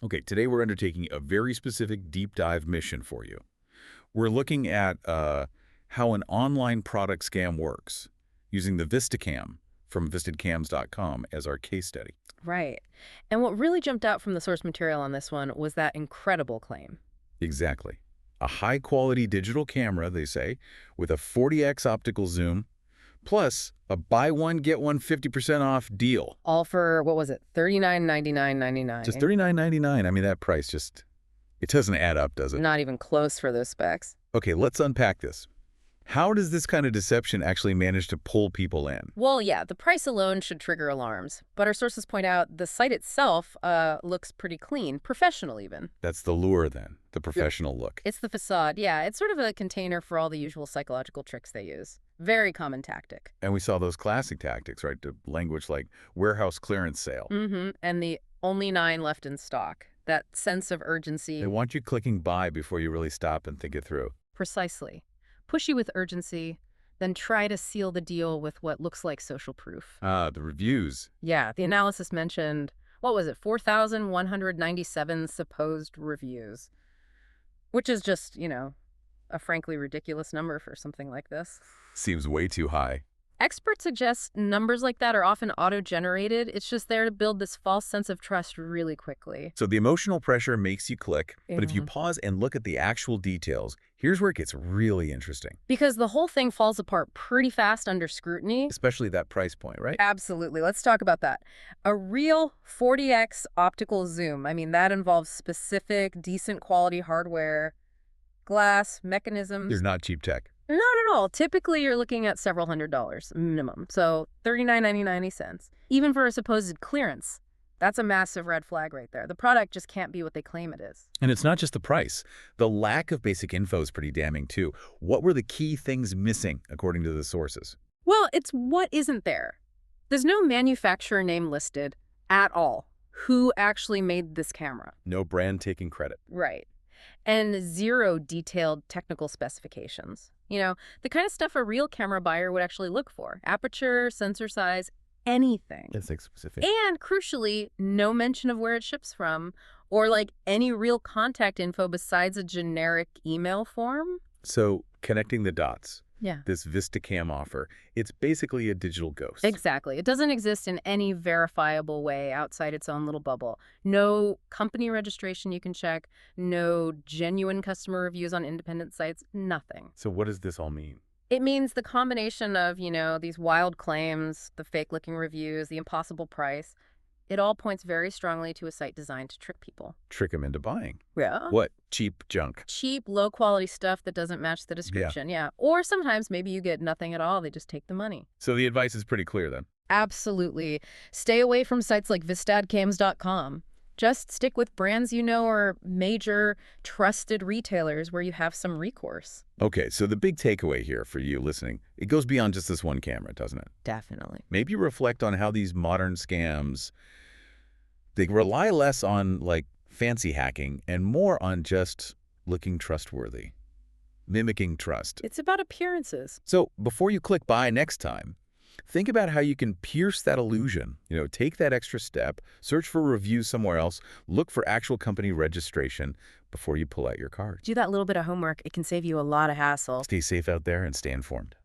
Okay, today we're undertaking a very specific deep dive mission for you. We're looking at how an online product scam works using the Vista Cam from vistacams.com as our case study. Right. And what really jumped out from the source material on this one was that incredible claim. Exactly. A high-quality digital camera, they say, with a 40x optical zoom, plus a buy one, get one 50% off deal. All for, what was it, $39.99.99. Just $39.99. I mean, that price just, it doesn't add up, does it? Not even close for those specs. Okay, let's unpack this. How does this kind of deception actually manage to pull people in? Well, yeah, the price alone should trigger alarms. But our sources point out the site itself looks pretty clean, professional even. That's the lure then, the professional look. It's the facade, yeah. It's sort of a container for all the usual psychological tricks they use. Very common tactic. And we saw those classic tactics, right? The language like warehouse clearance sale. And the only 9 left in stock. That sense of urgency. They want you clicking buy before you really stop and think it through. Precisely. Push you with urgency, then try to seal the deal with what looks like social proof. Ah, the reviews. Yeah, the analysis mentioned, what was it, 4,197 supposed reviews, which is just, a frankly ridiculous number for something like this. Seems way too high. Experts suggest numbers like that are often auto-generated. It's just there to build this false sense of trust really quickly. So the emotional pressure makes you click, but if you pause and look at the actual details, here's where it gets really interesting. Because the whole thing falls apart pretty fast under scrutiny. Especially that price point, right? Absolutely. Let's talk about that. A real 40x optical zoom. I mean, that involves specific, decent quality hardware, glass, mechanisms. They're not cheap tech. Not at all. Typically, you're looking at several $100s minimum. So $39.90. Even for a supposed clearance. That's a massive red flag right there. The product just can't be what they claim it is. And it's not just the price. The lack of basic info is pretty damning, too. What were the key things missing, according to the sources? Well, it's what isn't there. There's no manufacturer name listed at all. Who actually made this camera? No brand taking credit. Right. And 0 detailed technical specifications. The kind of stuff a real camera buyer would actually look for. Aperture, sensor size, anything. That's like specific. And crucially, no mention of where it ships from or any real contact info besides a generic email form. So connecting the dots. Yeah. This Vista Cam offer, it's basically a digital ghost. Exactly. It doesn't exist in any verifiable way outside its own little bubble. No company registration you can check, no genuine customer reviews on independent sites, nothing. So what does this all mean? It means the combination of, these wild claims, the fake-looking reviews, the impossible price, it all points very strongly to a site designed to trick people. Trick them into buying. Yeah. What? Cheap junk. Cheap, low-quality stuff that doesn't match the description, yeah. Or sometimes maybe you get nothing at all. They just take the money. So the advice is pretty clear then. Absolutely. Stay away from sites like vistacams.com. Just stick with brands or major, trusted retailers where you have some recourse. Okay, so the big takeaway here for you listening, it goes beyond just this one camera, doesn't it? Definitely. Maybe reflect on how these modern scams, they rely less on fancy hacking and more on just looking trustworthy, mimicking trust. It's about appearances. So before you click buy next time, think about how you can pierce that illusion. Take that extra step, search for reviews somewhere else, look for actual company registration before you pull out your card. Do that little bit of homework. It can save you a lot of hassle. Stay safe out there and stay informed.